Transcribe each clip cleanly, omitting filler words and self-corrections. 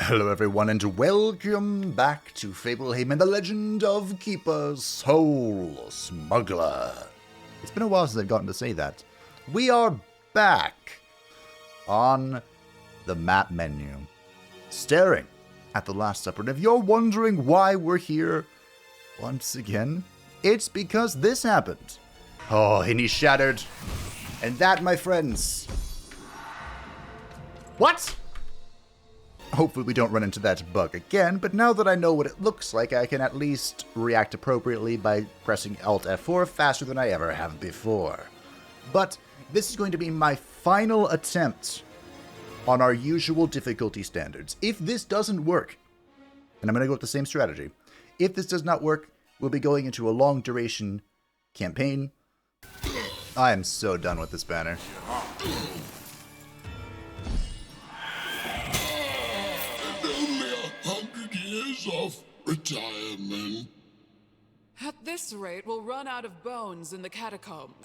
Hello everyone and welcome back to Fablehaven, the Legend of Keeper's Soul Smuggler. It's been a while since I've gotten to say that. We are back on the map menu, staring at the Last Supper. And if you're wondering why we're here once again, it's because this happened. Oh, and he shattered. And that, my friends... What? Hopefully we don't run into that bug again, but now that I know what it looks like, I can at least react appropriately by pressing Alt F4 faster than I ever have before. But this is going to be my final attempt on our usual difficulty standards. If this doesn't work, and I'm going to go with the same strategy, if this does not work, we'll be going into a long duration campaign. I am so done with this banner. Of retirement. At this rate, we'll run out of bones in the catacomb.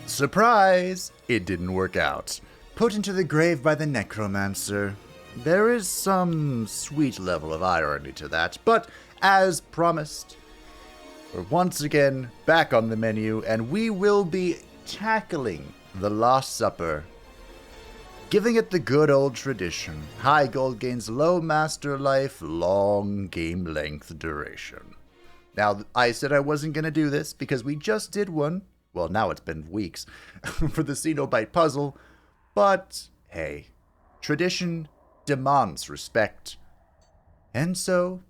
Surprise! It didn't work out. Put into the grave by the necromancer. There is some sweet level of irony to that, but as promised, we're once again back on the menu, and we will be tackling the Last Supper. Giving it the good old tradition. High gold gains, low master life, long game length duration. Now, I said I wasn't going to do this because we just did one. Well, now it's been weeks for the Cenobite puzzle. But, hey, tradition demands respect. And so,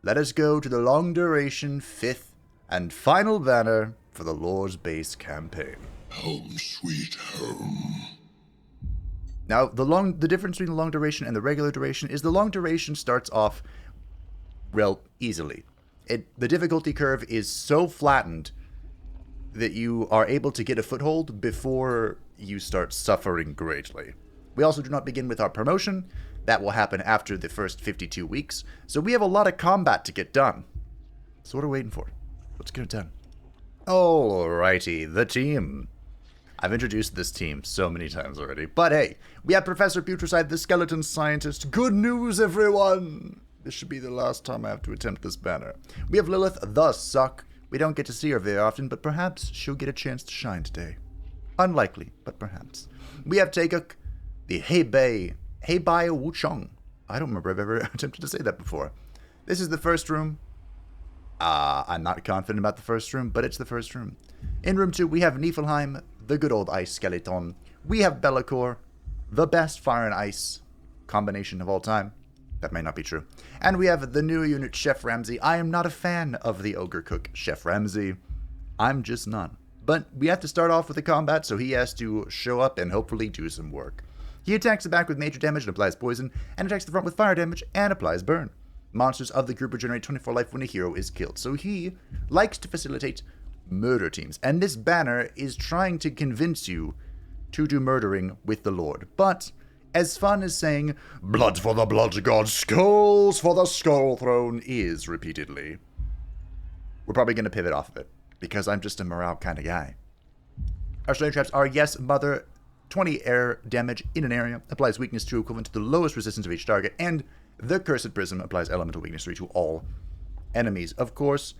let us go to the long duration, 5th and final banner for the Lore's Base campaign. Home sweet home. Now, the difference between the long duration and the regular duration is the long duration starts off real easily. The difficulty curve is so flattened that you are able to get a foothold before you start suffering greatly. We also do not begin with our promotion. That will happen after the first 52 weeks. So we have a lot of combat to get done. So what are we waiting for? Let's get it done. Alrighty, the team. I've introduced this team so many times already. But hey, we have Professor Putricide, the skeleton scientist. Good news, everyone! This should be the last time I have to attempt this banner. We have Lilith, the Suck. We don't get to see her very often, but perhaps she'll get a chance to shine today. Unlikely, but perhaps. We have Taeguk, the Heibai Wuchong. I don't remember if I've ever attempted to say that before. This is the first room. I'm not confident about the first room, but it's the first room. In room 2, we have Niflheim, the good old ice skeleton. We have Be'lakor, the best fire and ice combination of all time. That may not be true. And we have the new unit, Chef Ramsay. I am not a fan of the ogre cook, Chef Ramsay. I'm just none. But we have to start off with the combat, so he has to show up and hopefully do some work. He attacks the back with major damage and applies poison, and attacks the front with fire damage and applies burn. Monsters of the group regenerate 24 life when a hero is killed, so he likes to facilitate murder teams. And this banner is trying to convince you to do murdering with the Lord. But as fun as saying, blood for the blood god, skulls for the skull throne is repeatedly, we're probably going to pivot off of it, because I'm just a morale kind of guy. Our stone traps are, yes, mother, 20 air damage in an area, applies weakness 2 equivalent to the lowest resistance of each target, and the Cursed Prism applies elemental weakness 3 to all enemies. Of course,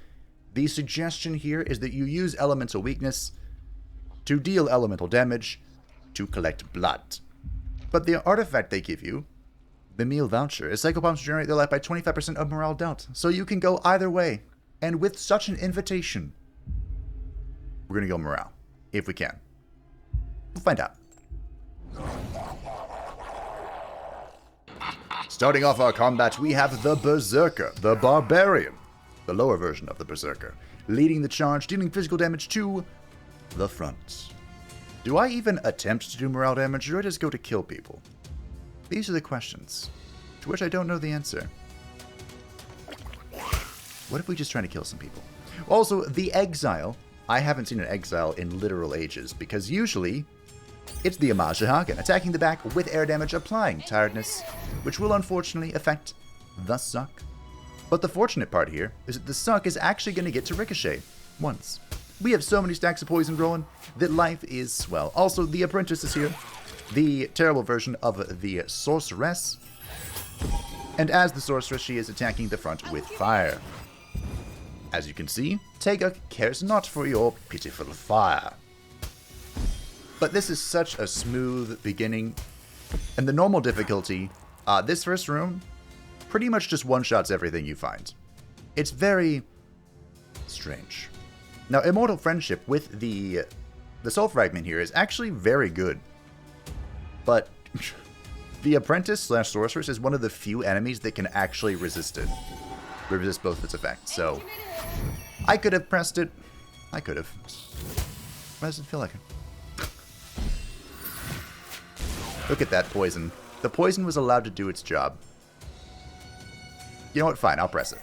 the suggestion here is that you use elemental weakness to deal elemental damage to collect blood. But the artifact they give you, the meal voucher, is psychobombs generate their life by 25% of morale dealt. So you can go either way. And with such an invitation, we're going to go morale, if we can. We'll find out. Starting off our combat, we have the Berserker, the Barbarian, the lower version of the Berserker, leading the charge, dealing physical damage to the front. Do I even attempt to do morale damage, or do I just go to kill people? These are the questions, to which I don't know the answer. What if we just try to kill some people? Also, the Exile. I haven't seen an Exile in literal ages, because usually it's the Hagen, attacking the back with air damage, applying tiredness, which will unfortunately affect the Suck. But the fortunate part here is that the Suck is actually going to get to Ricochet once. We have so many stacks of poison growing that life is swell. Also, the Apprentice is here, the terrible version of the Sorceress. And as the sorceress, she is attacking the front with fire. As you can see, Teguk cares not for your pitiful fire. But this is such a smooth beginning. And the normal difficulty, this first room pretty much just one-shots everything you find. It's very strange. Now, Immortal Friendship with the Soul Fragment here is actually very good. But the Apprentice / Sorceress is one of the few enemies that can actually resist it. Resist both its effects. So, I could have pressed it. I could have. Why does it feel like it? Look at that poison. The poison was allowed to do its job. You know what? Fine, I'll press it.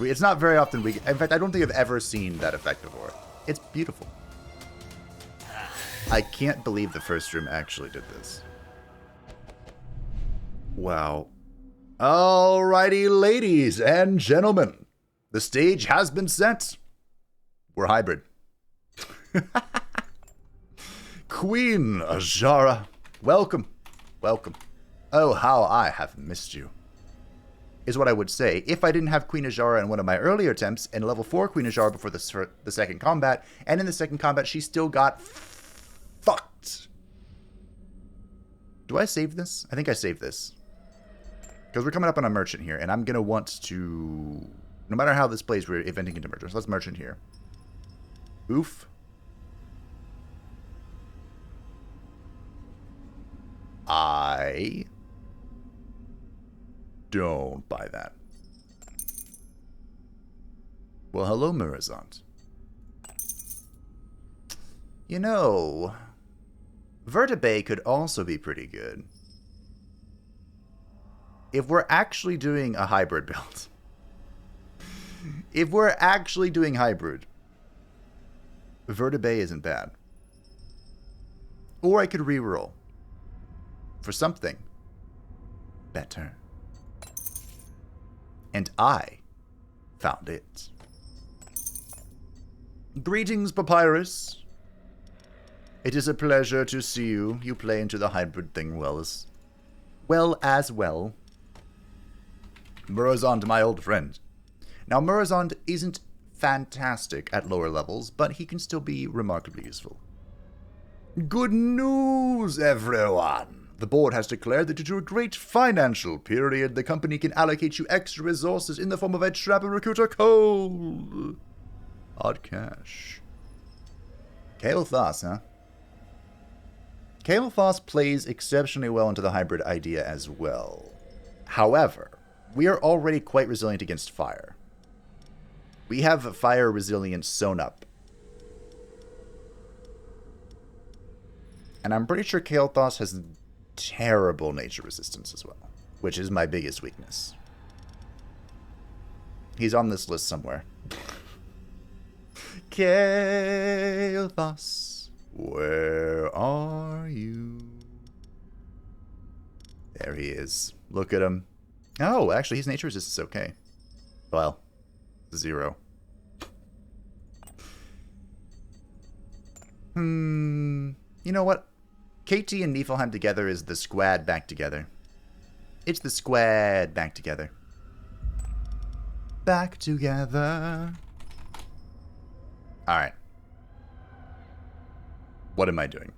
It's not very often we... In fact, I don't think I've ever seen that effect before. It's beautiful. I can't believe the first room actually did this. Wow. Alrighty, ladies and gentlemen. The stage has been set. We're hybrid. Queen Azara, welcome. Welcome. Oh, how I have missed you. Is what I would say if I didn't have Queen Azara in one of my earlier attempts and level 4 Queen Azara before the second combat, and in the second combat she still got fucked. Do I save this? I think I saved this. Because we're coming up on a merchant here, and I'm going to want to... No matter how this plays, we're eventing into merchants. Let's merchant here. Oof. I don't buy that. Well, hello, Mirazant. You know, Vertebrae could also be pretty good. If we're actually doing a hybrid build. If we're actually doing hybrid, Vertebrae isn't bad. Or I could reroll for something better. And I found it. Greetings, Papyrus. It is a pleasure to see you. You play into the hybrid thing well. Murazond, my old friend. Now, Murazond isn't fantastic at lower levels, but he can still be remarkably useful. Good news, everyone! The board has declared that due to a great financial period, the company can allocate you extra resources in the form of a Trapper Recruiter Code. Odd cash. Kael'thas, huh? Kael'thas plays exceptionally well into the hybrid idea as well. However, we are already quite resilient against fire. We have fire resilience sewn up. And I'm pretty sure Kael'thas has terrible nature resistance as well, which is my biggest weakness. He's on this list somewhere. Kael'thas, where are you? There he is. Look at him. Oh, actually, his nature resistance is okay. Well, 0. You know what? KT and Niflheim together is the squad back together. It's the squad back together. Back together. Alright. What am I doing?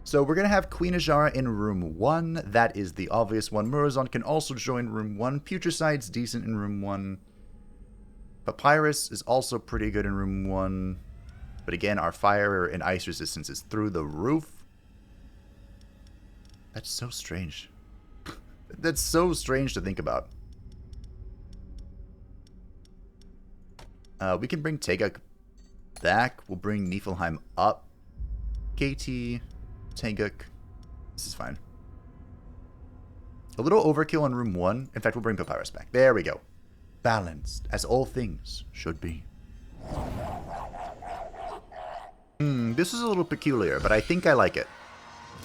So we're going to have Queen Azara in room 1. That is the obvious one. Murazond can also join room 1. Putricide's decent in room 1. Papyrus is also pretty good in room 1. But again, our fire and ice resistance is through the roof. That's so strange. That's so strange to think about. We can bring Teguk back. We'll bring Niflheim up. KT, Teguk. This is fine. A little overkill in room 1. In fact, we'll bring Papyrus back. There we go. Balanced, as all things should be. This is a little peculiar, but I think I like it.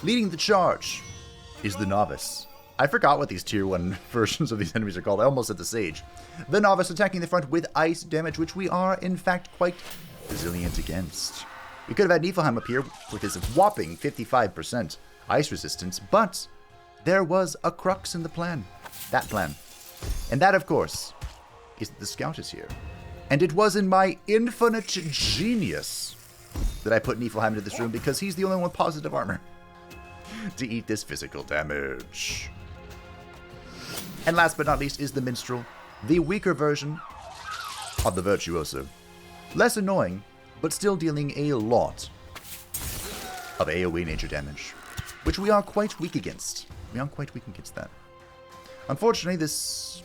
Leading the charge is the Novice. I forgot what these tier 1 versions of these enemies are called. I almost said the Sage. The Novice attacking the front with ice damage, which we are, in fact, quite resilient against. We could have had Niflheim up here with his whopping 55% ice resistance, but there was a crux in the plan. That plan. And that, of course, is that the scout is here. And it was in my infinite genius that I put Niflheim into this room because he's the only one with positive armor to eat this physical damage. And last but not least is the Minstrel, the weaker version of the Virtuoso. Less annoying, but still dealing a lot of AoE nature damage, which we are quite weak against. We are quite weak against that. Unfortunately, this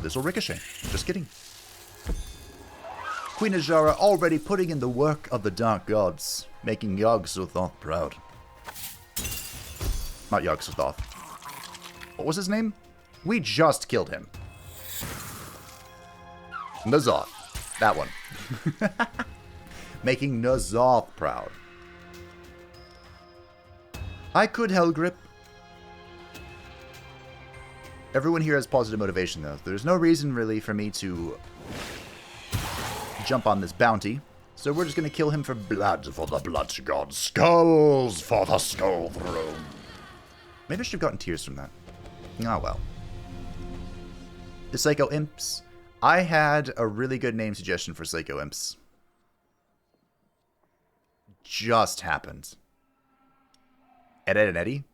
will ricochet. Just kidding. Queen Azshara already putting in the work of the Dark Gods, making Yog-Sothoth proud. Not Yog-Sothoth. What was his name? We just killed him. N'Zoth. That one. Making N'Zoth proud. I could Hellgrip. Everyone here has positive motivation, though. There's no reason, really, for me to jump on this bounty. So we're just going to kill him for blood for the blood god. Skulls for the skull throne. Maybe I should have gotten tears from that. Ah, well. The Psycho Imps. I had a really good name suggestion for Psycho Imps. Just happened. Ed, Ed, and Eddie?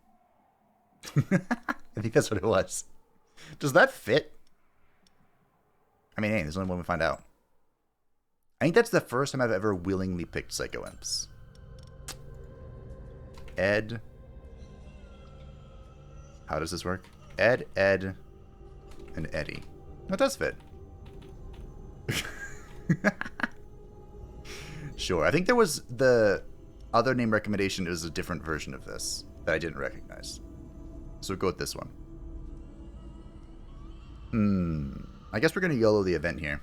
I think that's what it was. Does that fit? I mean, hey, there's only one we find out. I think that's the first time I've ever willingly picked Psycho Imps. Ed. How does this work? Ed, Ed, and Eddie. That does fit. Sure. I think there was the other name recommendation. It was a different version of this that I didn't recognize. So we'll go with this one. I guess we're going to YOLO the event here.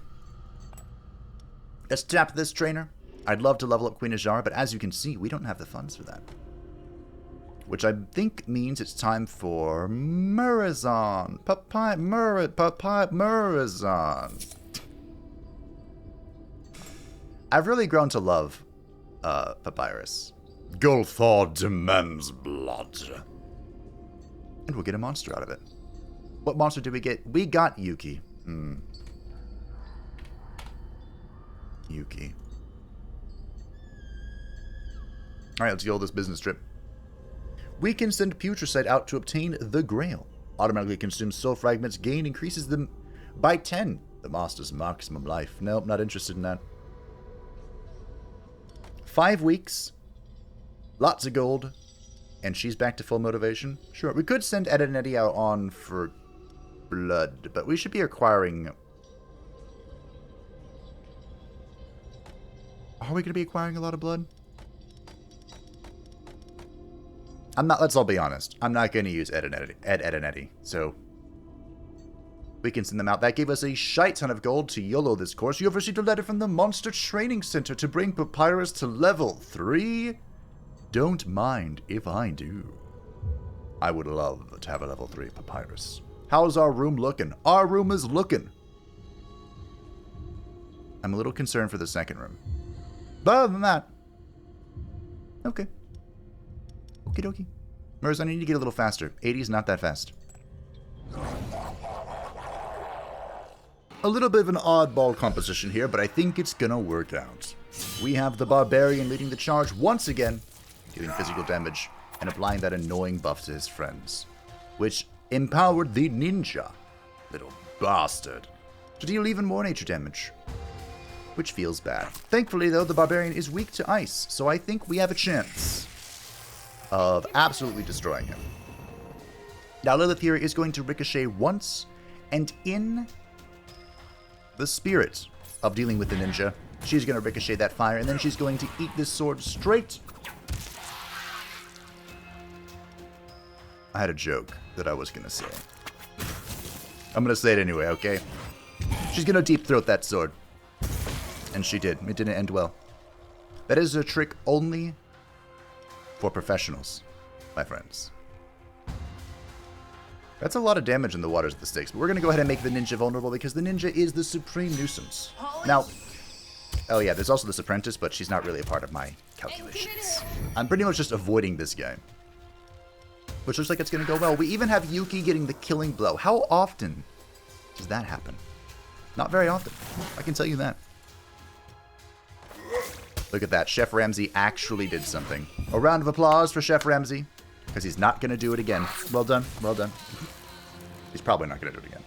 Let's tap this trainer. I'd love to level up Queen Azshara, but as you can see, we don't have the funds for that. Which I think means it's time for Murazon. Murazon. I've really grown to love Papyrus. Gulthor demands blood. And we'll get a monster out of it. What monster did we get? We got Yuki. Yuki. Alright, let's go this business trip. We can send Putricide out to obtain the Grail. Automatically consumes soul fragments. Gain increases them by 10. The master's maximum life. Nope, not interested in that. 5 weeks. Lots of gold. And she's back to full motivation. Sure, we could send Ed and Eddie out on for blood, but we should be acquiring... Are we going to be acquiring a lot of blood? I'm not, let's all be honest. I'm not going to use Ed and Eddie. So, we can send them out. That gave us a shite ton of gold to YOLO this course. You have received a letter from the Monster Training Center to bring Papyrus to level 3. Don't mind if I do. I would love to have a level 3 Papyrus. How's our room looking? Our room is looking. I'm a little concerned for the second room. But other than that, okay. Okie dokie. Murs, I need to get a little faster. 80 is not that fast. A little bit of an oddball composition here, but I think it's gonna work out. We have the Barbarian leading the charge once again, doing physical damage and applying that annoying buff to his friends, which empowered the Ninja, little bastard, to deal even more nature damage, which feels bad. Thankfully, though, the Barbarian is weak to ice, so I think we have a chance of absolutely destroying him. Now, Lilith here is going to ricochet once, and in the spirit of dealing with the ninja, she's going to ricochet that fire, and then she's going to eat this sword straight. I had a joke that I was going to say. I'm going to say it anyway, okay? She's going to deep throat that sword. And she did. It didn't end well. That is a trick only for professionals, my friends. That's a lot of damage in the waters of the Styx, but we're going to go ahead and make the ninja vulnerable because the ninja is the supreme nuisance. Now, oh yeah, there's also this apprentice, but she's not really a part of my calculations. I'm pretty much just avoiding this guy. which looks like it's going to go well. We even have Yuki getting the killing blow. How often does that happen? Not very often. I can tell you that. Look at that. Chef Ramsay actually did something. A round of applause for Chef Ramsay, because he's not going to do it again. Well done. Well done. He's probably not going to do it again.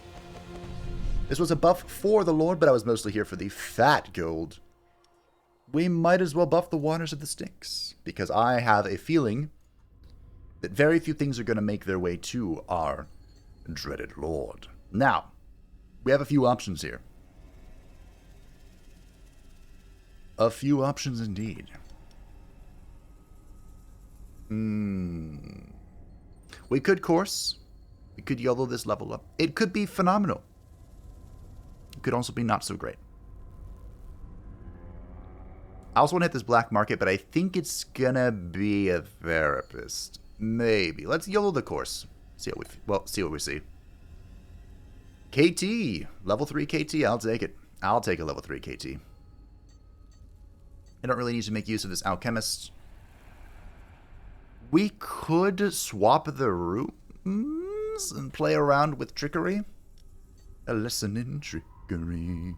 This was a buff for the Lord, but I was mostly here for the fat gold. We might as well buff the waters of the Styx, because I have a feeling that very few things are going to make their way to our dreaded Lord. Now, we have a few options here. A few options indeed. We could course. We could YOLO this level up. It could be phenomenal. It could also be not so great. I also want to hit this black market, but I think it's gonna be a therapist. Maybe. Let's YOLO the course. See what we see. KT. Level 3 KT. I'll take it. I'll take a level 3 KT. I don't really need to make use of this alchemist. We could swap the rooms and play around with trickery. A lesson in trickery.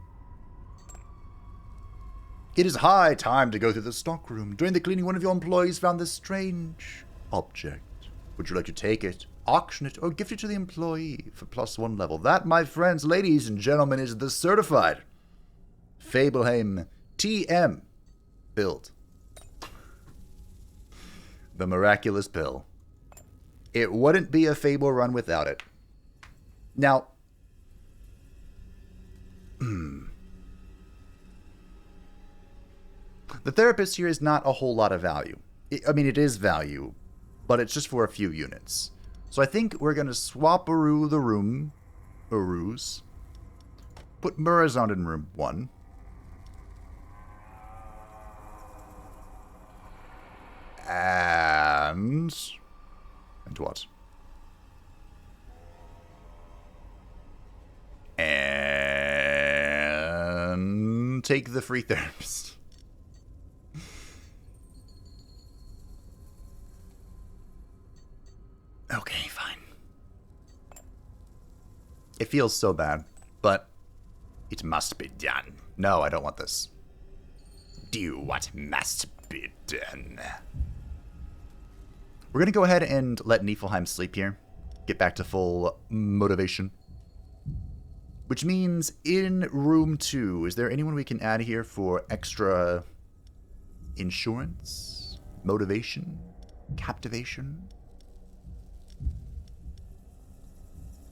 It is high time to go through the stockroom. During the cleaning, one of your employees found this strange object. Would you like to take it, auction it, or gift it to the employee for +1 level? That, my friends, ladies and gentlemen, is the certified Fableheim TM build. The miraculous pill. It wouldn't be a Fable run without it. Now, the therapist here is not a whole lot of value. I mean, it is value, but it's just for a few units. So I think we're going to swap the room, Urus, put Murazond in room 1. And what? And take the free therapist. Okay, fine. It feels so bad, but it must be done. No, I don't want this. Do what must be done. We're going to go ahead and let Niflheim sleep here. Get back to full motivation. Which means in room 2, is there anyone we can add here for extra insurance, motivation, captivation?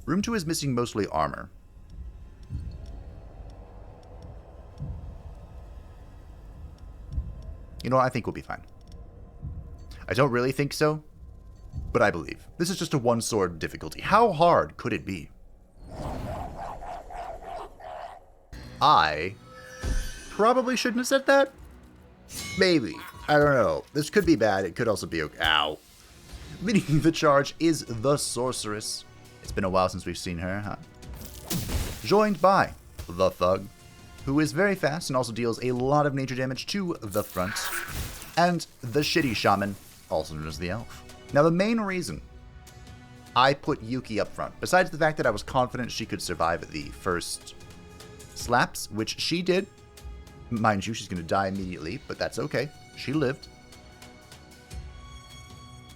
Room 2 is missing mostly armor. You know what? I think we'll be fine. I don't really think so, but I believe. This is just a one-sword difficulty. How hard could it be? I probably shouldn't have said that. Maybe. I don't know. This could be bad. It could also be okay. Ow. Leading the charge is the sorceress. It's been a while since we've seen her, huh? Joined by the thug, who is very fast and also deals a lot of nature damage to the front, and the shitty shaman, also known as the elf. Now, the main reason I put Yuki up front, besides the fact that I was confident she could survive the first slaps, which she did. Mind you, she's going to die immediately, but that's okay. She lived.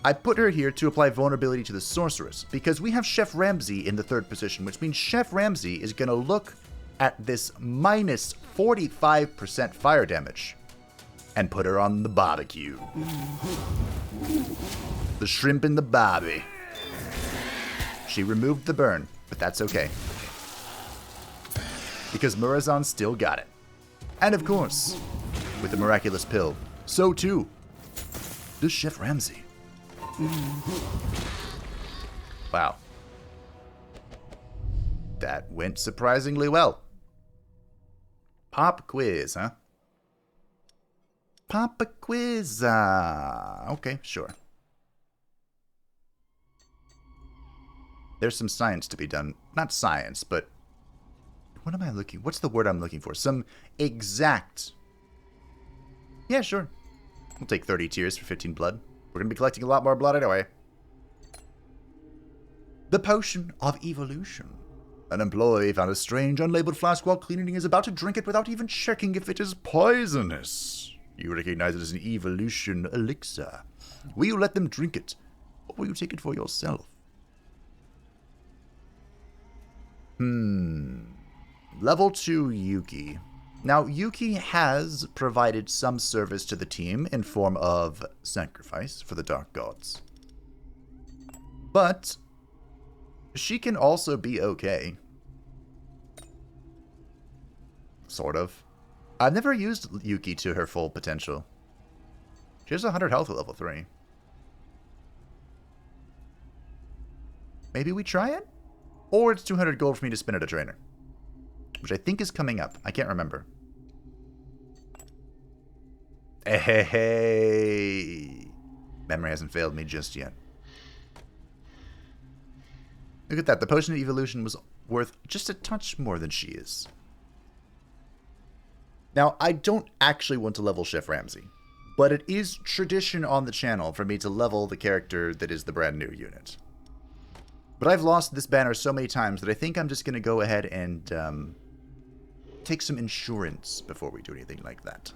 I put her here to apply vulnerability to the sorceress, because we have Chef Ramsay in the 3rd position, which means Chef Ramsay is going to look at this minus 45% fire damage and put her on the barbecue. The shrimp in the barbie. She removed the burn, but that's okay. Because Murazon still got it. And of course, with the miraculous pill, so too does Chef Ramsay. Wow. That went surprisingly well. Pop quiz, huh? Pop a quiz. Okay, sure. There's some science to be done. Not science, but what am I looking? What's the word I'm looking for? Some exact. Yeah, sure. We'll take 30 tears for 15 blood. We're going to be collecting a lot more blood anyway. The Potion of Evolution. An employee found a strange, unlabeled flask while cleaning and is about to drink it without even checking if it is poisonous. You recognize it as an evolution elixir. Will you let them drink it, or will you take it for yourself? Level 2 Yuki. Now, Yuki has provided some service to the team in form of sacrifice for the Dark Gods. But she can also be okay. Sort of. I've never used Yuki to her full potential. She has 100 health at level 3. Maybe we try it? Or it's 200 gold for me to spin at a trainer. Which I think is coming up. I can't remember. Hey. Memory hasn't failed me just yet. Look at that. The Potion of Evolution was worth just a touch more than she is. Now, I don't actually want to level Chef Ramsay, but it is tradition on the channel for me to level the character that is the brand new unit. But I've lost this banner so many times that I think I'm just going to go ahead and take some insurance before we do anything like that.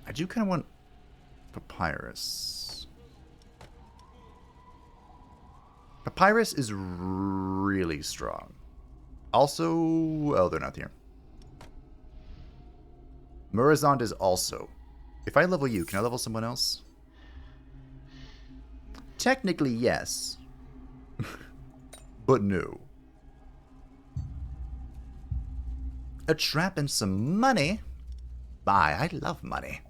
I do kind of want Papyrus. Papyrus is really strong. Also, oh, they're not here. Murazond is also. If I level you, can I level someone else? Technically, yes. But no. A trap and some money? Bye, I love money.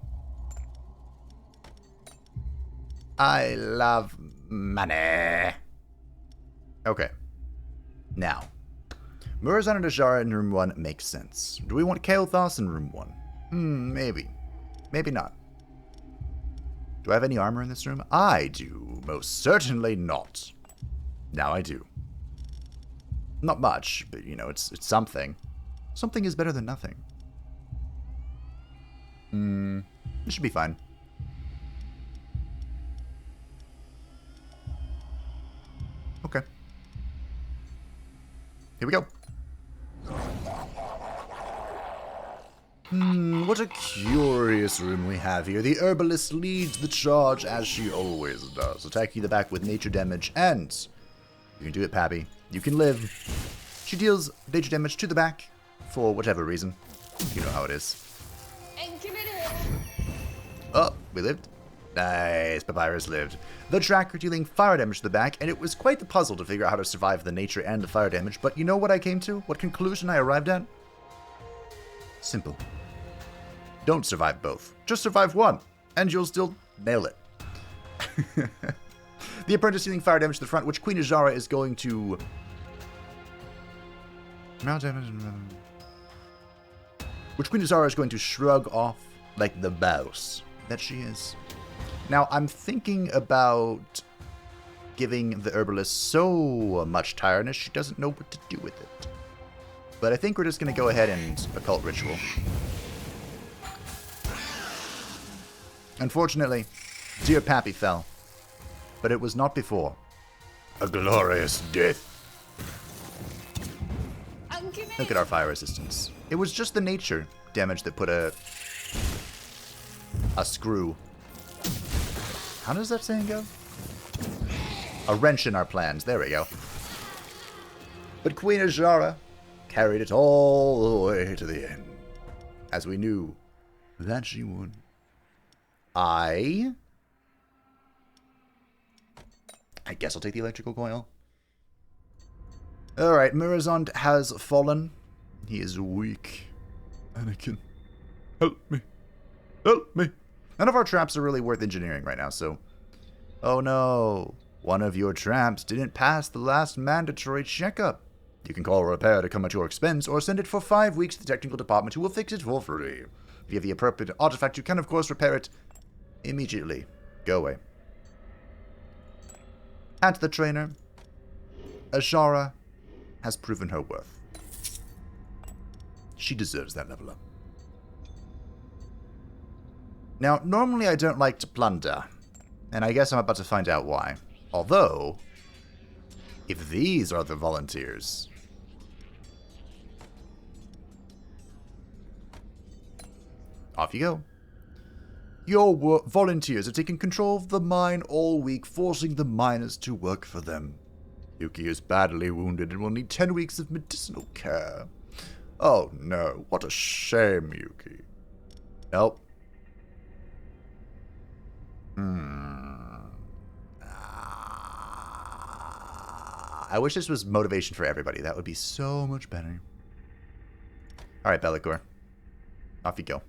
I love money. Okay. Now. Murazond and Ajara in room 1 makes sense. Do we want Kael'thas in room 1? Maybe. Maybe not. Do I have any armor in this room? I do. Most certainly not. Now I do. Not much, but, you know, it's something. Something is better than nothing. It should be fine. Okay. Here we go. What a curious room we have here. The herbalist leads the charge as she always does. Attack you in the back with nature damage, and you can do it, Pappy. You can live. She deals nature damage to the back for whatever reason. You know how it is. Oh, we lived. Nice, Papyrus lived. The tracker dealing fire damage to the back, and it was quite the puzzle to figure out how to survive the nature and the fire damage, but you know what I came to? What conclusion I arrived at? Simple. Don't survive both. Just survive one, and you'll still nail it. The apprentice dealing fire damage to the front, which Queen Ajara is going to... Which Queen Ajara is going to shrug off like the boss that she is. Now, I'm thinking about giving the herbalist so much tiredness she doesn't know what to do with it. But I think we're just going to go ahead and occult ritual. Unfortunately, dear Pappy fell. But it was not before. A glorious death. Look at our fire resistance. It was just the nature damage that put a screw. How does that saying go? A wrench in our plans. There we go. But Queen Ajara carried it all the way to the end. As we knew that she would. I guess I'll take the electrical coil. Alright, Murazond has fallen. He is weak. Anakin, help me. Help me. None of our traps are really worth engineering right now, so... Oh no. One of your traps didn't pass the last mandatory checkup. You can call a repair to come at your expense, or send it for 5 weeks to the technical department who will fix it for free. If you have the appropriate artifact, you can of course repair it immediately. Go away. At the trainer, Ajara has proven her worth. She deserves that level up. Now, normally I don't like to plunder, and I guess I'm about to find out why. Although, if these are the volunteers... Off you go. Your volunteers have taken control of the mine all week, forcing the miners to work for them. Yuki is badly wounded and will need 10 weeks of medicinal care. Oh no, what a shame, Yuki. Nope. I wish this was motivation for everybody. That would be so much better. Alright, Be'lakor. Off you go.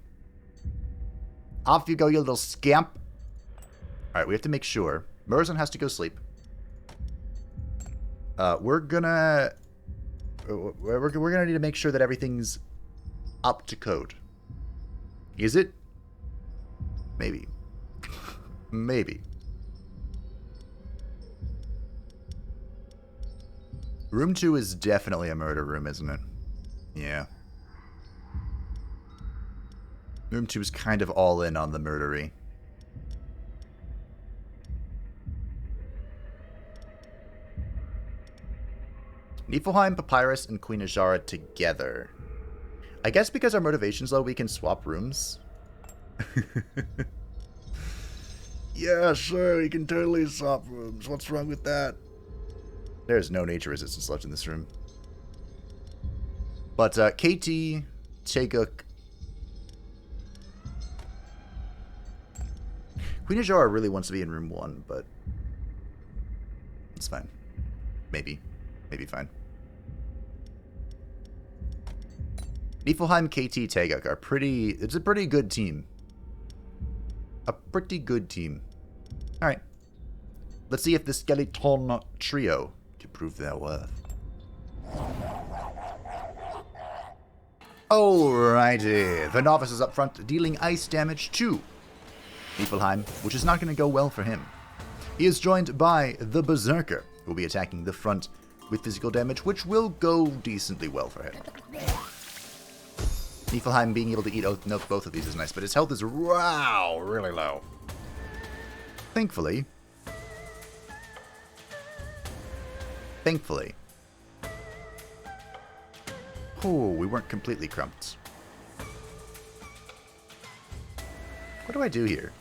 Off you go, you little scamp. Alright, we have to make sure. Murzin has to go sleep. We're gonna need to make sure that everything's up to code. Is it? Maybe. Maybe. Room 2 is definitely a murder room, isn't it? Yeah. Room 2 is kind of all in on the murdery. Niflheim, Papyrus, and Queen Azshara together. I guess because our motivation's low, we can swap rooms. Yeah, sure, we can totally swap rooms. What's wrong with that? There's no nature resistance left in this room. But KT, Taeguk... Queen Azshara really wants to be in room 1, but... it's fine. Maybe. Maybe fine. Niflheim, KT, Taeguk are pretty... it's a pretty good team. A pretty good team. Alright. Let's see if the Skeleton Trio can prove their worth. Alrighty. The novice is up front, dealing ice damage to Niflheim, which is not going to go well for him. He is joined by the Berserker, who will be attacking the front with physical damage, which will go decently well for him. Niflheim being able to eat both of these is nice, but his health is, wow, really low. Thankfully, oh, we weren't completely crumped. What do I do here?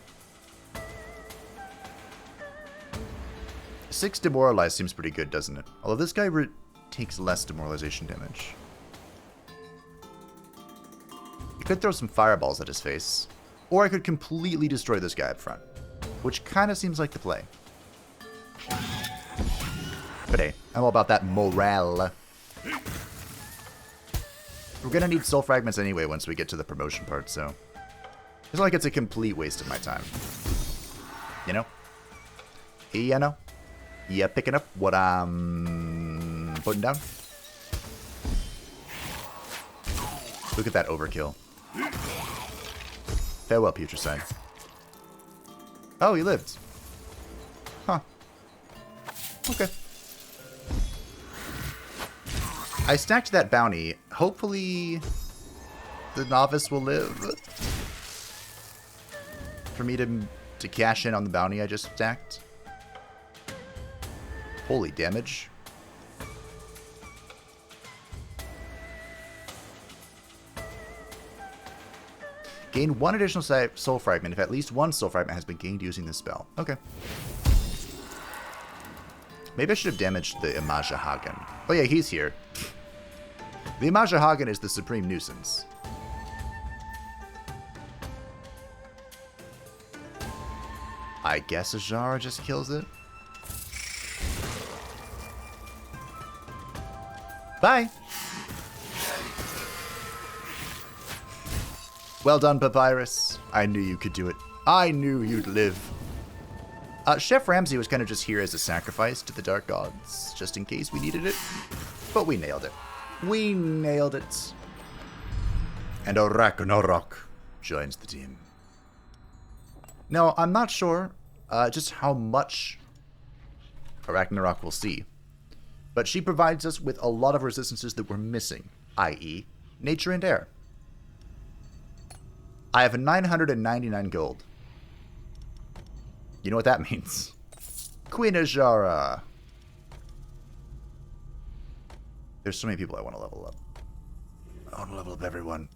6 demoralize seems pretty good, doesn't it? Although this guy takes less demoralization damage. I could throw some fireballs at his face, or I could completely destroy this guy up front, which kind of seems like the play. But hey, I'm all about that morale. We're gonna need soul fragments anyway once we get to the promotion part, so it's not like it's a complete waste of my time. You know? You know? Yeah, picking up what I'm putting down. Look at that overkill. Farewell, Putricide. Oh, he lived. Huh. Okay. I stacked that bounty. Hopefully, the novice will live. For me to cash in on the bounty I just stacked. Holy damage. Gain 1 additional soul fragment if at least 1 soul fragment has been gained using this spell. Okay. Maybe I should have damaged the Imajahagen. Oh yeah, he's here. The Imajahagen is the supreme nuisance. I guess Azshara just kills it. Bye! Well done, Papyrus. I knew you could do it. I knew you'd live. Chef Ramsay was kind of just here as a sacrifice to the Dark Gods, just in case we needed it. But we nailed it. We nailed it. And Ragnarok joins the team. Now, I'm not sure just how much Ragnarok will see. But she provides us with a lot of resistances that we're missing, i.e. nature and air. I have 999 gold. You know what that means? Queen Azara. There's so many people I want to level up. I want to level up everyone.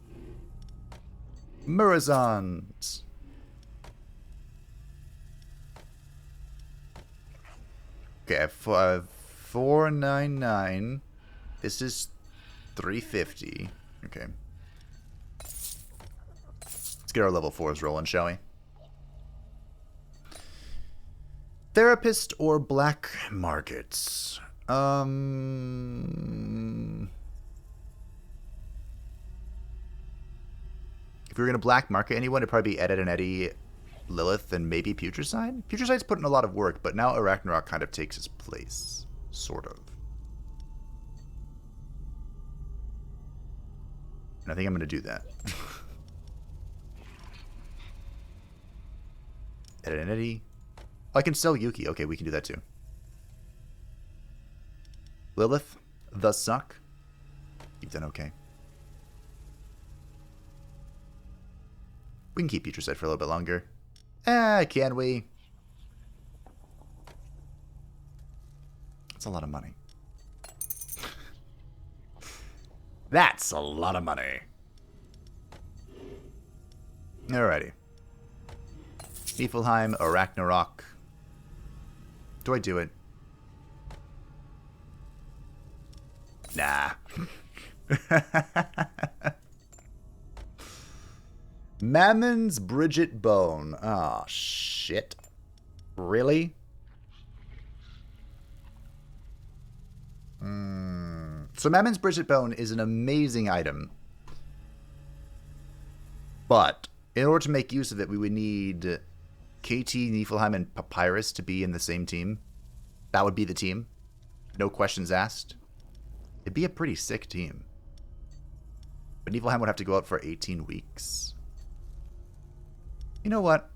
Murazans. Okay, I have 499. This is 350. Okay. Let's get our level 4s rolling, shall we? Therapist or black markets? If we were going to black market anyone, it'd probably be Edit and Eddie, Lilith, and maybe Putricide. Putricide's put in a lot of work, but now Arachnarok kind of takes his place. Sort of. And I think I'm going to do that. Edit and Eddie. Oh, I can sell Yuki. Okay, we can do that too. Lilith, the suck. You've done okay. We can keep Putricide for a little bit longer. Can we? That's a lot of money. That's a lot of money. Alrighty. Niflheim, Arachnarok. Do I do it? Nah. Mammon's Bridget Bone. Oh, shit. Really? So Mammon's Bridget Bone is an amazing item. But in order to make use of it, we would need KT, Niflheim, and Papyrus to be in the same team. That would be the team. No questions asked. It'd be a pretty sick team. But Niflheim would have to go out for 18 weeks. You know what?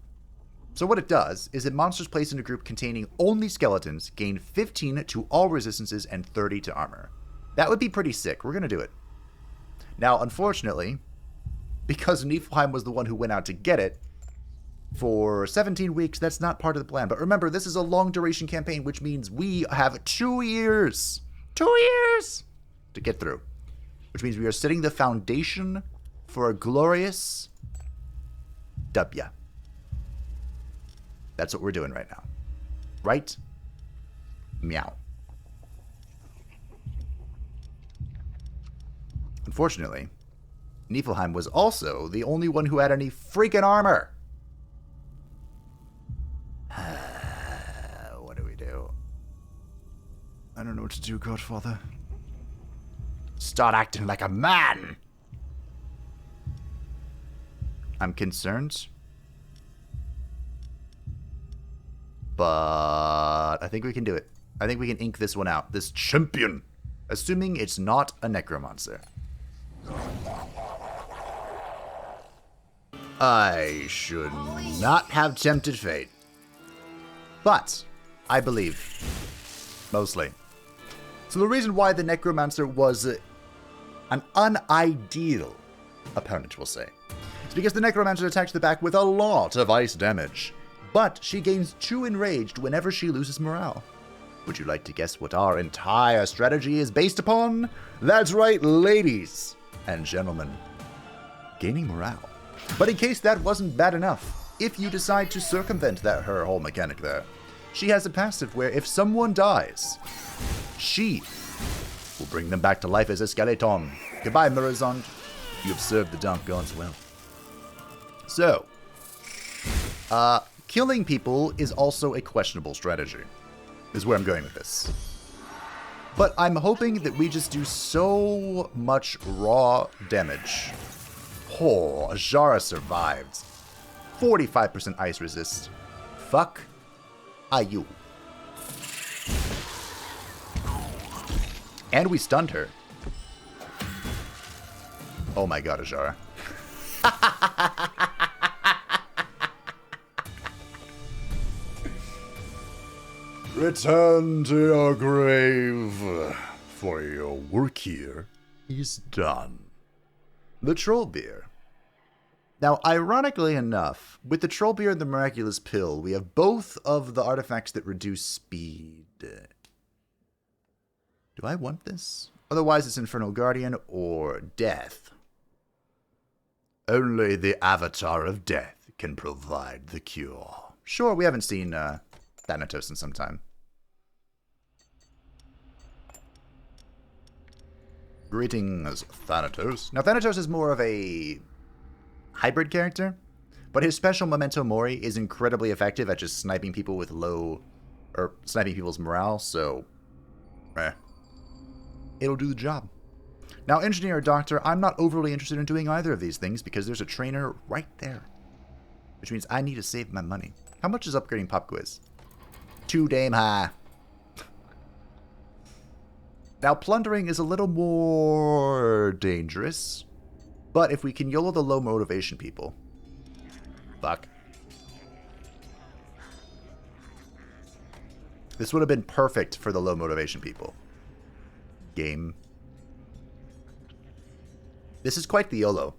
So what it does is that monsters placed in a group containing only skeletons gain 15 to all resistances and 30 to armor. That would be pretty sick. We're going to do it. Now, unfortunately, because Niflheim was the one who went out to get it, for 17 weeks, that's not part of the plan. But remember, this is a long-duration campaign, which means we have 2 years. 2 years! To get through. Which means we are setting the foundation for a glorious W. That's what we're doing right now. Right? Meow. Unfortunately, Niflheim was also the only one who had any freaking armor. What do we do? I don't know what to do, Godfather. Start acting like a man! I'm concerned. But I think we can do it. I think we can ink this one out. This champion. Assuming it's not a necromancer. I should not have tempted fate. But I believe. Mostly. So the reason why the necromancer was an unideal opponent, we'll say, is because the necromancer attacks the back with a lot of ice damage. But she gains 2 enraged whenever she loses morale. Would you like to guess what our entire strategy is based upon? That's right, ladies and gentlemen. Gaining morale. But in case that wasn't bad enough, if you decide to circumvent her whole mechanic there, she has a passive where if someone dies, she will bring them back to life as a skeleton. Goodbye, Murazond. You have served the dark gods well. So, killing people is also a questionable strategy, is where I'm going with this. But I'm hoping that we just do so much raw damage. Oh, Azara survived. 45% ice resist. Fuck you. And we stunned her. Oh my god, Azara. Return to your grave, for your work here is done. The troll beer. Now, ironically enough, with the Troll Beer and the Miraculous Pill, we have both of the artifacts that reduce speed. Do I want this? Otherwise, it's Infernal Guardian or Death. Only the Avatar of Death can provide the cure. Sure, we haven't seen Thanatos in some time. Greetings, Thanatos. Now, Thanatos is more of a hybrid character, but his special Memento Mori is incredibly effective at just sniping people with low, or sniping people's morale, so, it'll do the job. Now, Engineer or Doctor, I'm not overly interested in doing either of these things because there's a trainer right there, which means I need to save my money. How much is upgrading Pop Quiz? Too damn high. Now, plundering is a little more dangerous, but if we can YOLO the low motivation people. Fuck. This would have been perfect for the low motivation people. Game. This is quite the YOLO.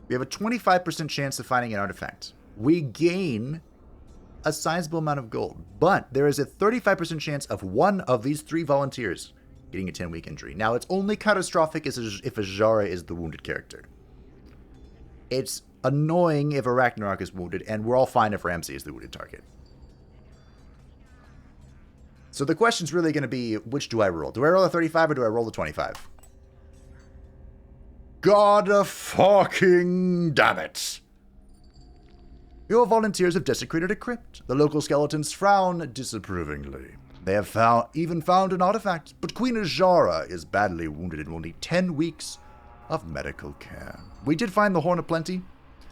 We have a 25% chance of finding an artifact. We gain a sizable amount of gold, but there is a 35% chance of one of these 3 volunteers getting a 10-week injury. Now, it's only catastrophic if a Jara is the wounded character. It's annoying if a Ragnarok is wounded, and we're all fine if Ramsey is the wounded target. So the question's really going to be, which do I roll? Do I roll the 35 or do I roll the 25? God fucking damn it! Your volunteers have desecrated a crypt. The local skeletons frown disapprovingly. They have even found an artifact, but Queen Azara is badly wounded and will need 10 weeks of medical care. We did find the Horn of Plenty,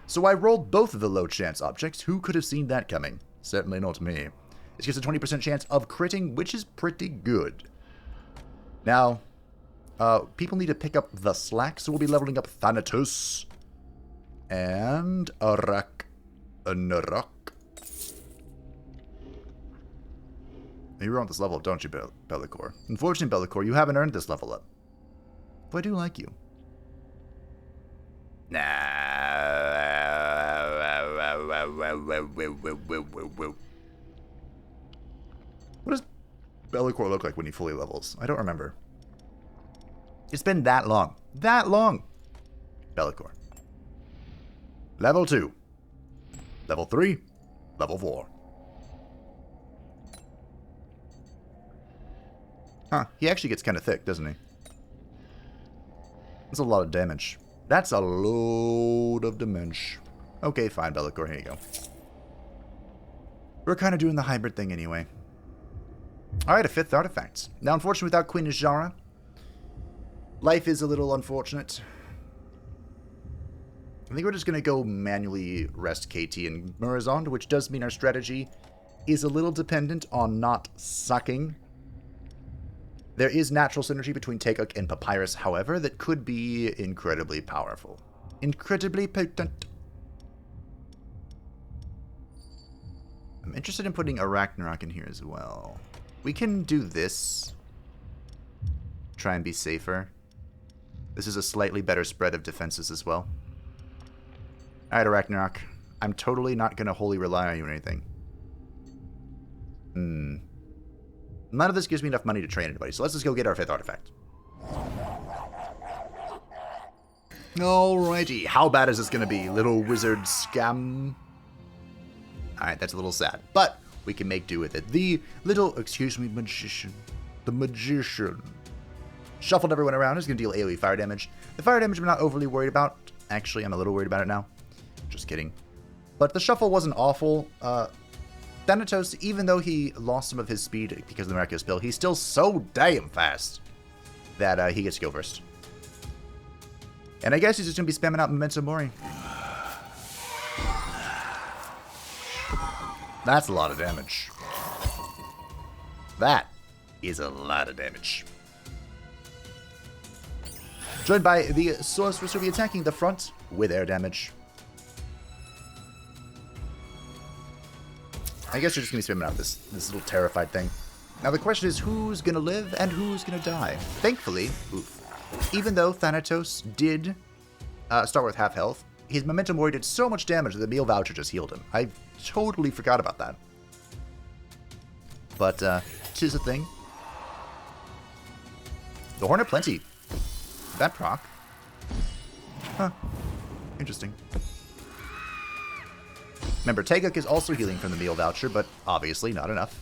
so I rolled both of the low-chance objects. Who could have seen that coming? Certainly not me. This gives a 20% chance of critting, which is pretty good. Now, people need to pick up the slack, so we'll be leveling up Thanatos and Arak. Narak. You want this level up, don't you, Bellicor? Unfortunately, Bellicor, you haven't earned this level up. But I do like you. Nah. What does Bellicor look like when he fully levels? I don't remember. It's been that long. That long! Bellicor. Level 2. Level 3. Level 4. Huh, he actually gets kind of thick, doesn't he? That's a lot of damage. That's a load of damage. Okay, fine, Bellicor, here you go. We're kind of doing the hybrid thing anyway. Alright, a 5th artifact. Now, unfortunately, without Queen Azara, life is a little unfortunate. I think we're just going to go manually rest KT and Murazond, which does mean our strategy is a little dependent on not sucking. There is natural synergy between Takeuk and Papyrus, however, that could be incredibly powerful. Incredibly potent. I'm interested in putting a Ragnarok in here as well. We can do this. Try and be safer. This is a slightly better spread of defenses as well. Alright, Ragnarok. I'm totally not going to wholly rely on you or anything. None of this gives me enough money to train anybody, so let's just go get our 5th artifact. Alrighty, how bad is this going to be, little wizard scam? Alright, that's a little sad, but we can make do with it. The little, excuse me, magician. The magician. Shuffled everyone around, is going to deal AoE fire damage. The fire damage I'm not overly worried about. Actually, I'm a little worried about it now. Just kidding. But the shuffle wasn't awful. Thanatos, even though he lost some of his speed because of the Miraculous Pill, he's still so damn fast that he gets to go first. And I guess he's just going to be spamming out Memento Mori. That's a lot of damage. That is a lot of damage. Joined by the Sorceress, who will be attacking the front with air damage. I guess you're just going to be spamming out this little terrified thing. Now the question is, who's going to live and who's going to die? Thankfully, even though Thanatos did start with half health. His Momentum Warrior did so much damage that the meal voucher just healed him. I totally forgot about that. But, 'tis a thing. The Hornet Plenty. That proc. Huh. Interesting. Remember, Teguk is also healing from the meal voucher, but obviously not enough.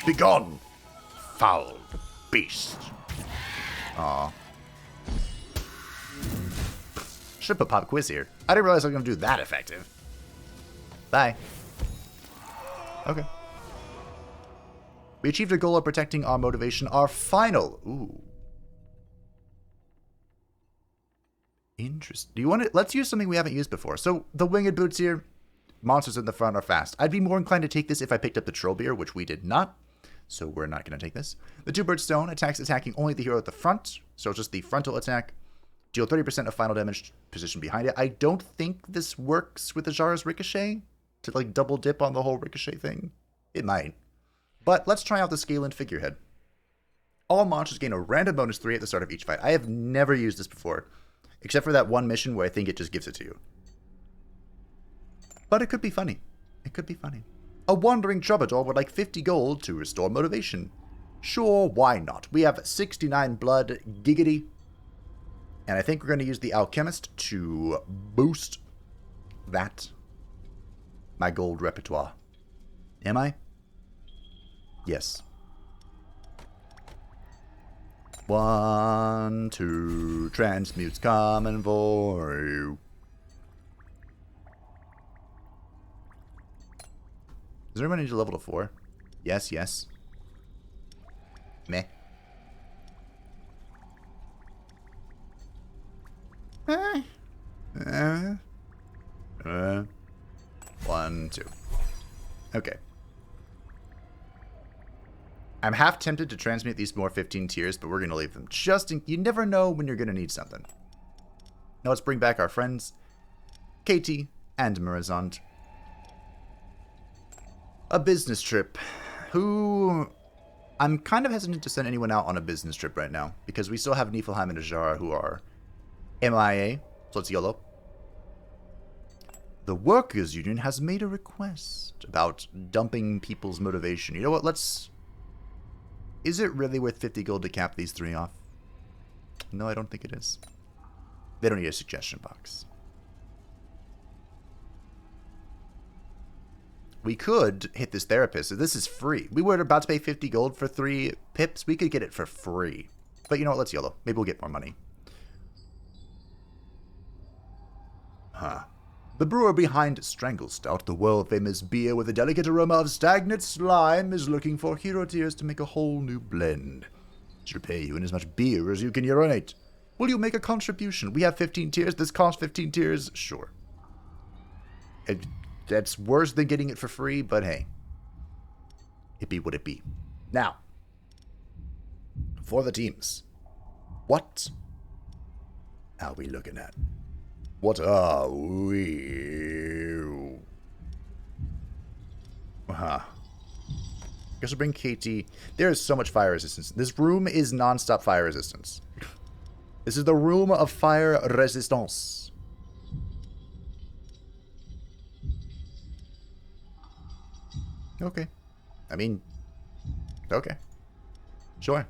Begone, foul beast. Aw. Should put pop quiz here. I didn't realize I was going to do that effective. Bye. Okay. We achieved a goal of protecting our motivation. Our final. Ooh. Interesting. Do you want to? Let's use something we haven't used before. So the winged boots here. Monsters in the front are fast. I'd be more inclined to take this if I picked up the troll beer, which we did not. So we're not going to take this. The two-bird stone attacking only the hero at the front. So it's just the frontal attack. Deal 30% of final damage position behind it. I don't think this works with the Jara's Ricochet. To like double dip on the whole Ricochet thing. It might. But let's try out the Scale and Figurehead. All monsters gain a random bonus 3 at the start of each fight. I have never used this before. Except for that one mission where I think it just gives it to you. But it could be funny. It could be funny. A wandering troubadour would like 50 gold to restore motivation. Sure, why not? We have 69 blood, giggity. And I think we're going to use the alchemist to boost that. My gold repertoire. Am I? Yes. 1, 2, transmutes common void. Does everyone need to level to 4? Yes, yes. Meh. 1, 2. Okay. I'm half tempted to transmute these more 15 tiers, but we're going to leave them. You never know when you're going to need something. Now let's bring back our friends, Katie and Mirazond. A business trip. I'm kind of hesitant to send anyone out on a business trip right now, because we still have Niflheim and Ajara who are MIA, so let's YOLO. The Workers' Union has made a request about dumping people's motivation. You know what, Is it really worth 50 gold to cap these 3 off? No, I don't think it is. They don't need a suggestion box. We could hit this therapist. This is free. We were about to pay 50 gold for 3 pips. We could get it for free. But you know what? Let's YOLO. Maybe we'll get more money. Huh. The brewer behind Strangle Stout, the world-famous beer with a delicate aroma of stagnant slime, is looking for hero tears to make a whole new blend. She'll pay you in as much beer as you can urinate. Will you make a contribution? We have 15 tiers. This costs 15 tiers? Sure. That's worse than getting it for free, but hey. It be what it be. Now, for the teams. What are we looking at? What are we? Guess we'll bring KT. There is so much fire resistance. This room is non-stop fire resistance. This is the room of fire resistance. Okay. I mean, okay. Sure.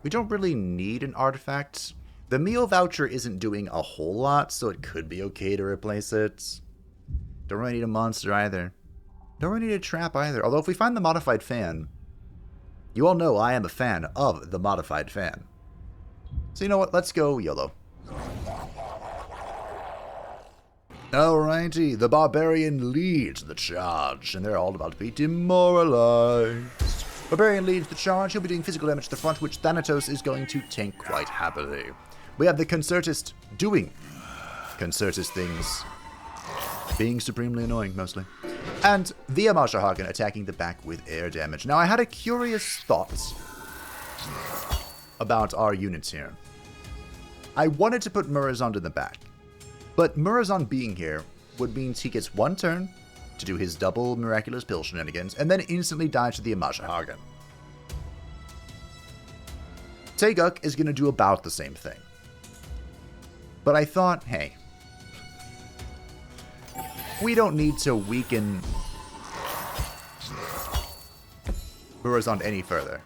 We don't really need an artifact. The meal voucher isn't doing a whole lot, so it could be okay to replace it. Don't really need a monster either. Don't really need a trap either. Although if we find the modified fan, you all know I am a fan of the modified fan. So you know what? Let's go YOLO. Alrighty, the barbarian leads the charge, and they're all about to be demoralized. Barbarian leads the charge. He'll be doing physical damage to the front, which Thanatos is going to tank quite happily. We have the Concertist doing Concertist things. Being supremely annoying, mostly. And the Amasha Hagen attacking the back with air damage. Now, I had a curious thought about our units here. I wanted to put Mirazond in the back. But Mirazond being here would mean he gets 1 turn to do his double miraculous pill shenanigans, and then instantly dies to the Amasha Hagen. Taeguk is going to do about the same thing. But I thought, hey, we don't need to weaken Horizon any further.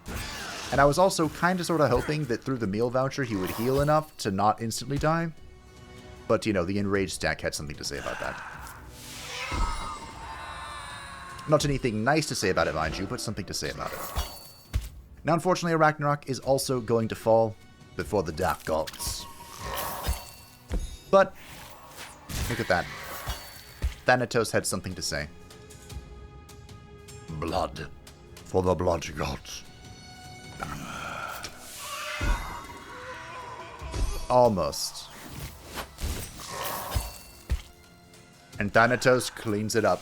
And I was also kind of sort of hoping that through the meal voucher he would heal enough to not instantly die. But, you know, the enraged stack had something to say about that. Not anything nice to say about it, mind you, but something to say about it. Now, unfortunately, Ragnarok is also going to fall before the Dark Gods. But, look at that. Thanatos had something to say. Blood for the blood gods. Almost. And Thanatos cleans it up.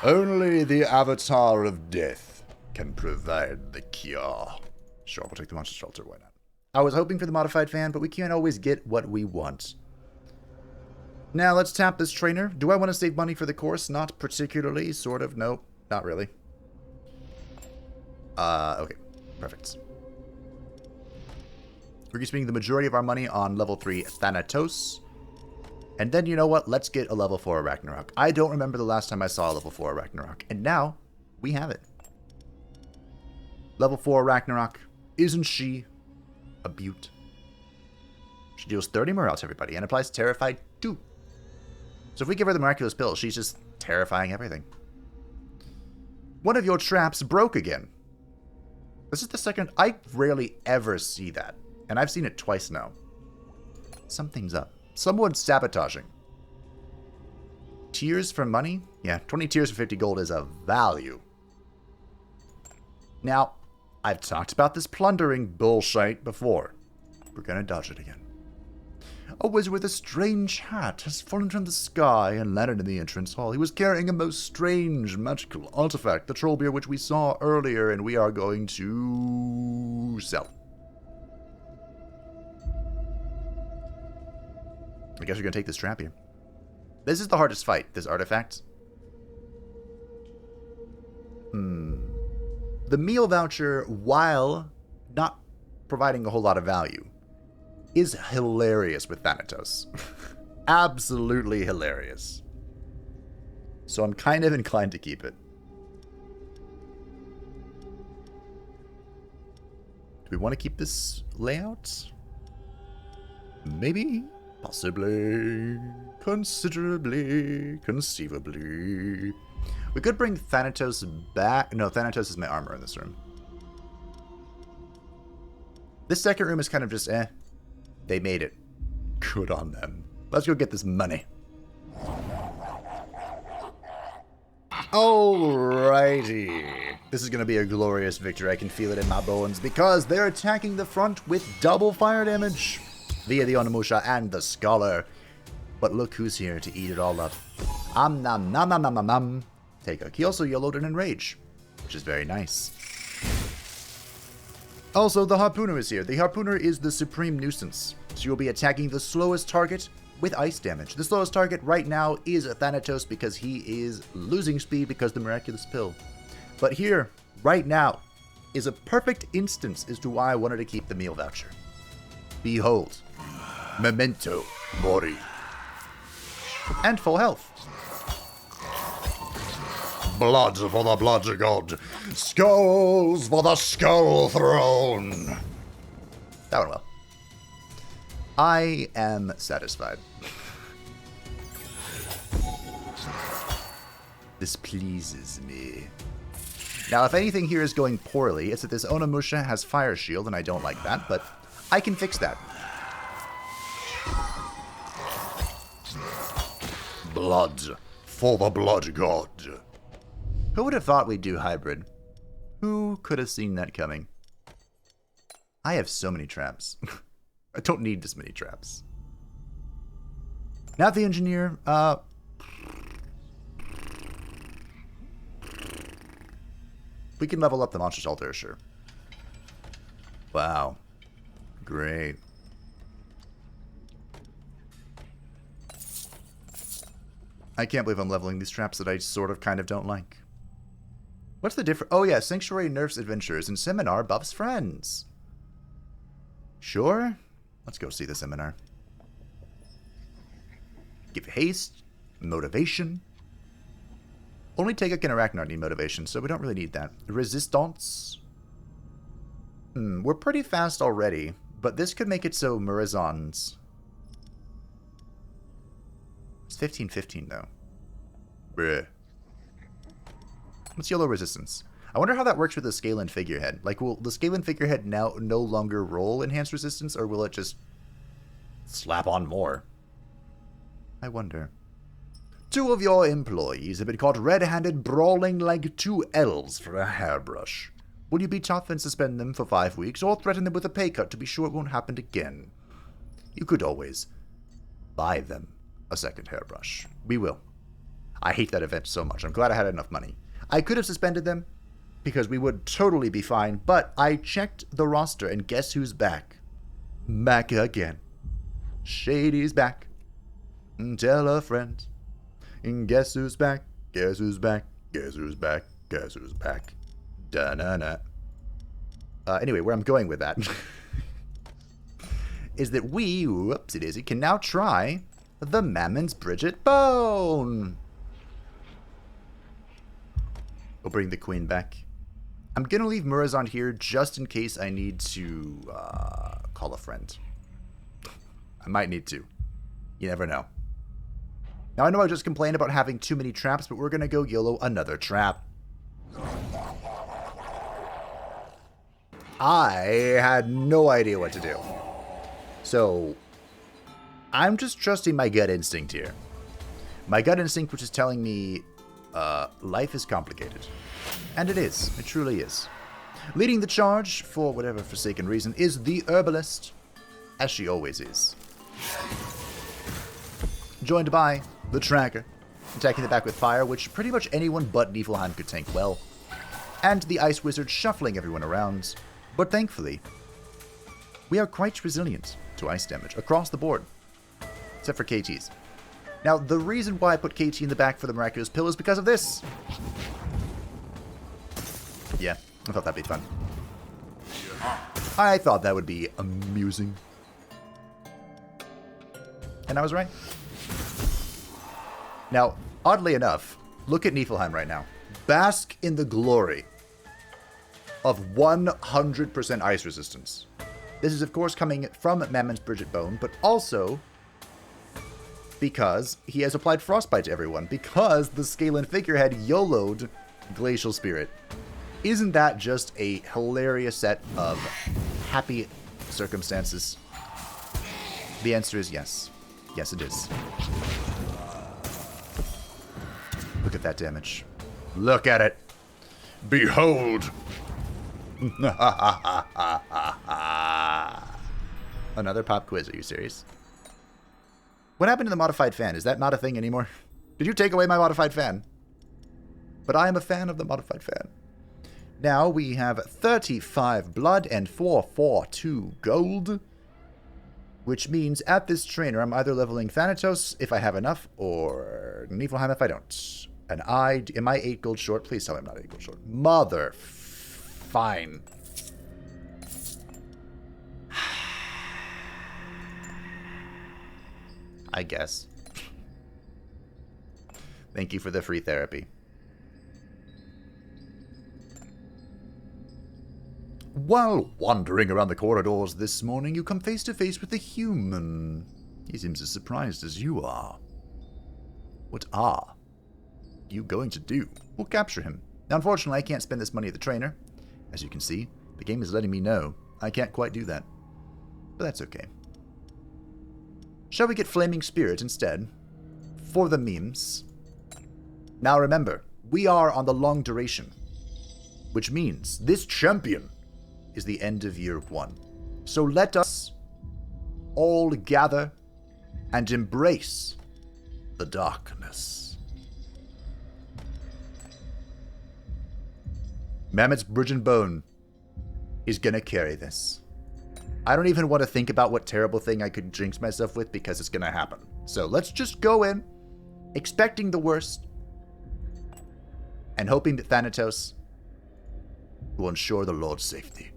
Only the Avatar of Death can provide the cure. Sure, we'll take the monster shelter, why not? I was hoping for the modified fan, but we can't always get what we want. Now, let's tap this trainer. Do I want to save money for the course? Not particularly, sort of. Nope, not really. Okay, perfect. We're spending the majority of our money on level 3 Thanatos. And then, you know what? Let's get a level 4 Ragnarok. I don't remember the last time I saw a level 4 Ragnarok. And now, we have it. Level 4 Ragnarok. Isn't she a beaut? She deals 30 morale to everybody and applies Terrified 2. So if we give her the Miraculous Pill, she's just terrifying everything. One of your traps broke again. This is the second. I rarely ever see that. And I've seen it twice now. Something's up. Someone's sabotaging. Tears for money? Yeah, 20 tears for 50 gold is a value. Now, I've talked about this plundering bullshit before. We're gonna dodge it again. A wizard with a strange hat has fallen from the sky and landed in the entrance hall. He was carrying a most strange magical artifact, the troll beer which we saw earlier, and we are going to sell. I guess we're going to take this trap here. This is the hardest fight, this artifact. The meal voucher, while not providing a whole lot of value, is hilarious with Thanatos. Absolutely hilarious. So I'm kind of inclined to keep it. Do we want to keep this layout? Maybe? Possibly. Considerably. Conceivably. We could bring Thanatos back. No, Thanatos is my armor in this room. This second room is kind of just eh. They made it. Good on them. Let's go get this money. Alrighty. This is going to be a glorious victory. I can feel it in my bones because they're attacking the front with double fire damage via the Onimusha and the Scholar. But look who's here to eat it all up. Nom nom nom nom nom nom. Taeguk. He also yellowed and enraged, which is very nice. Also, the Harpooner is here. The Harpooner is the supreme nuisance. So you'll be attacking the slowest target with ice damage. The slowest target right now is Thanatos because he is losing speed because of the Miraculous Pill. But here, right now, is a perfect instance as to why I wanted to keep the meal voucher. Behold. Memento Mori. And full health. Blood for the blood god. Skulls for the skull throne. That went well. I am satisfied. This pleases me. Now, if anything here is going poorly, it's that this Onimusha has Fire Shield, and I don't like that, but I can fix that. Blood for the blood god. Who would have thought we'd do hybrid? Who could have seen that coming? I have so many traps. I don't need this many traps. Not the engineer. We can level up the monster shelter, sure. Wow. Great. I can't believe I'm leveling these traps that I sort of kind of don't like. What's the difference? Oh yeah, Sanctuary nerfs adventurers and Seminar buffs friends. Sure. Let's go see the seminar. Give haste, motivation. Only Tega and Arachnard need motivation, so we don't really need that. Resistance. We're pretty fast already, but this could make it so Murazon's... It's 15-15, though. Bruh. What's YOLO resistance? I wonder how that works with the Scalen figurehead. Like, will the Scalen figurehead now no longer roll enhanced resistance, or will it just slap on more? I wonder. 2 of your employees have been caught red-handed brawling like 2 elves for a hairbrush. Will you be tough and suspend them for 5 weeks, or threaten them with a pay cut to be sure it won't happen again? You could always buy them a second hairbrush. We will. I hate that event so much. I'm glad I had enough money. I could have suspended them, because we would totally be fine, but I checked the roster, and guess who's back? Back again. Shady's back. Tell a friend. And guess who's back? Guess who's back? Guess who's back? Guess who's back? Da-na-na. Anyway, where I'm going with that is that we, whoopsie-daisy, can now try the Mammon's Bridget Bone. We'll bring the queen back. I'm going to leave Murazon here just in case I need to call a friend. I might need to. You never know. Now, I know I just complained about having too many traps, but we're going to go YOLO another trap. I had no idea what to do. So, I'm just trusting my gut instinct here. My gut instinct, which is telling me life is complicated. And it is. It truly is. Leading the charge, for whatever forsaken reason, is the herbalist, as she always is. Joined by the tracker, attacking the back with fire, which pretty much anyone but Niflheim could tank well. And the ice wizard shuffling everyone around. But thankfully, we are quite resilient to ice damage across the board. Except for KT's. Now, the reason why I put KT in the back for the Miraculous Pill is because of this. Yeah, I thought that'd be fun. I thought that would be amusing. And I was right. Now, oddly enough, look at Niflheim right now. Bask in the glory of 100% ice resistance. This is, of course, coming from Mammon's Bridget Bone, but also because he has applied Frostbite to everyone, because the Scalen figurehead YOLO'd Glacial Spirit. Isn't that just a hilarious set of happy circumstances? The answer is yes. Yes, it is. Look at that damage. Look at it. Behold. Another pop quiz. Are you serious? What happened to the modified fan? Is that not a thing anymore? Did you take away my modified fan? But I am a fan of the modified fan. Now we have 35 blood and 442 gold. Which means at this trainer, I'm either leveling Thanatos if I have enough, or Niflheim if I don't. And am I 8 gold short? Please tell me I'm not 8 gold short. Mother. Fine. I guess. Thank you for the free therapy. While wandering around the corridors this morning, you come face to face with a human. He seems as surprised as you are. What are you going to do? We'll capture him. Now, unfortunately, I can't spend this money at the trainer. As you can see, the game is letting me know I can't quite do that. But that's okay. Shall we get Flaming Spirit instead? For the memes. Now remember, we are on the long duration. Which means this champion is the end of year 1. So let us all gather and embrace the darkness. Mammoth's Bridget Bone is gonna carry this. I don't even want to think about what terrible thing I could jinx myself with because it's gonna happen. So let's just go in, expecting the worst, and hoping that Thanatos will ensure the Lord's safety.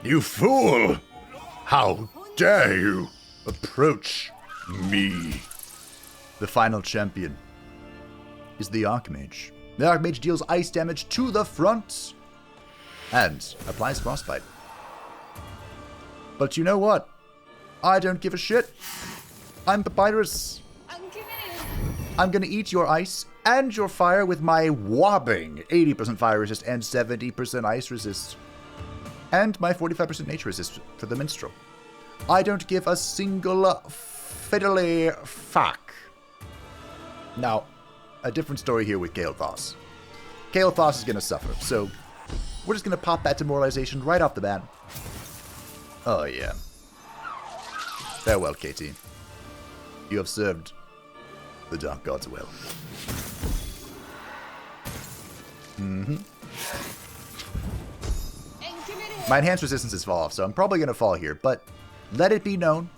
You fool! How dare you approach me? The final champion is the Archmage. The Archmage deals ice damage to the front and applies frostbite. But you know what? I don't give a shit. I'm Papyrus. I'm gonna eat your ice and your fire with my whopping 80% fire resist and 70% ice resist. And my 45% nature resist for the minstrel. I don't give a single fiddly fuck. Now, a different story here with Kael'thas. Kael'thas is gonna suffer, so we're just gonna pop that demoralization right off the bat. Oh yeah. Farewell, KT. You have served the Dark Gods well. My enhanced resistances fall off, so I'm probably going to fall here, but let it be known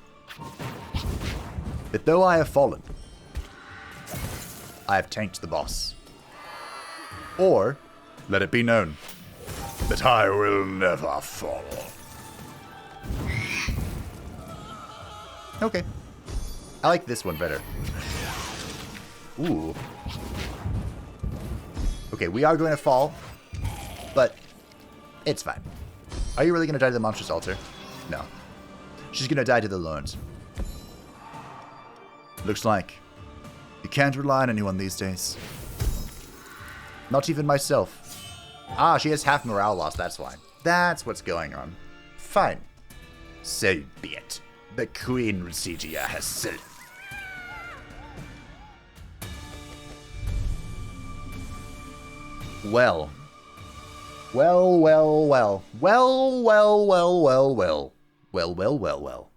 that though I have fallen, I have tanked the boss. Or, let it be known that I will never fall. Okay. I like this one better. Ooh. Okay, we are going to fall, but it's fine. Are you really going to die to the monstrous altar? No. She's going to die to the Lords. Looks like you can't rely on anyone these days. Not even myself. Ah, she has half morale loss, that's why. That's what's going on. Fine. So be it. The Queen Residia has said. Well. Well, well, well. Well, well, well, well, well. Well, well, well, well.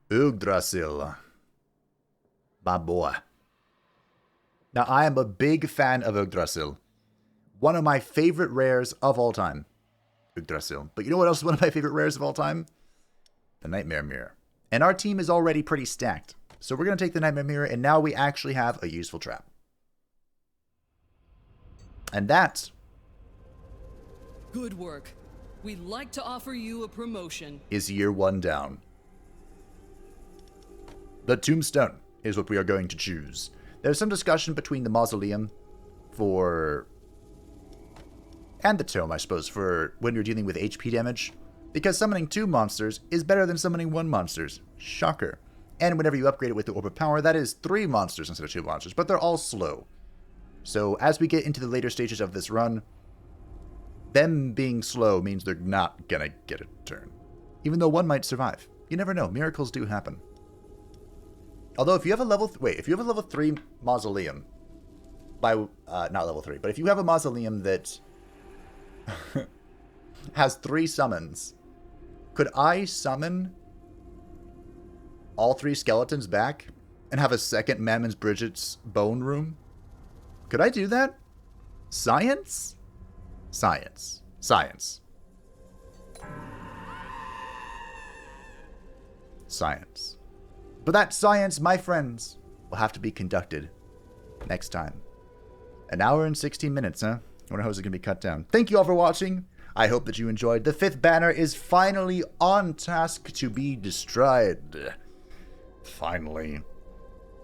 Yggdrasil. My boy. Now, I am a big fan of Yggdrasil. One of my favorite rares of all time. Yggdrasil. But you know what else is one of my favorite rares of all time? The Nightmare Mirror. And our team is already pretty stacked. So we're going to take the Nightmare Mirror, and now we actually have a useful trap. And that... Good work. We'd like to offer you a promotion. ...is year 1 down. The Tombstone is what we are going to choose. There's some discussion between the Mausoleum for... and the Tome, I suppose, for when you're dealing with HP damage. Because summoning 2 monsters is better than summoning 1 monsters. Shocker. And whenever you upgrade it with the Orb of Power, that is 3 monsters instead of 2 monsters. But they're all slow. So as we get into the later stages of this run, them being slow means they're not gonna get a turn. Even though 1 might survive. You never know. Miracles do happen. Although if you have a level... if you have a level 3 Mausoleum... not level 3, but if you have a Mausoleum that... has 3 summons... Could I summon all 3 skeletons back and have a second Mammon's Bridget's bone room? Could I do that? Science? Science. Science. Science. But that science, my friends, will have to be conducted next time. 1 hour and 16 minutes, huh? I wonder how it's going to be cut down. Thank you all for watching. I hope that you enjoyed. The 5th banner is finally on task to be destroyed. Finally.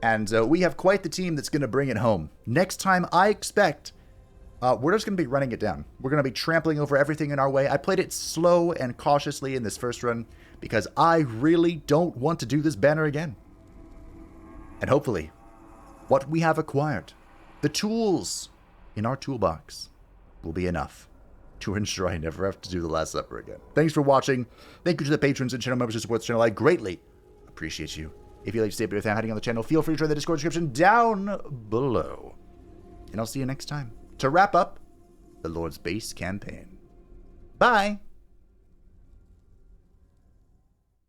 And we have quite the team that's going to bring it home. Next time, I expect, we're just going to be running it down. We're going to be trampling over everything in our way. I played it slow and cautiously in this first run because I really don't want to do this banner again. And hopefully, what we have acquired, the tools in our toolbox, will be enough to ensure I never have to do the Last Supper again. Thanks for watching. Thank you to the patrons and channel members who support the channel. I greatly appreciate you. If you'd like to stay up without hiding on the channel, feel free to join the Discord description down below. And I'll see you next time to wrap up the Lord's Base campaign. Bye!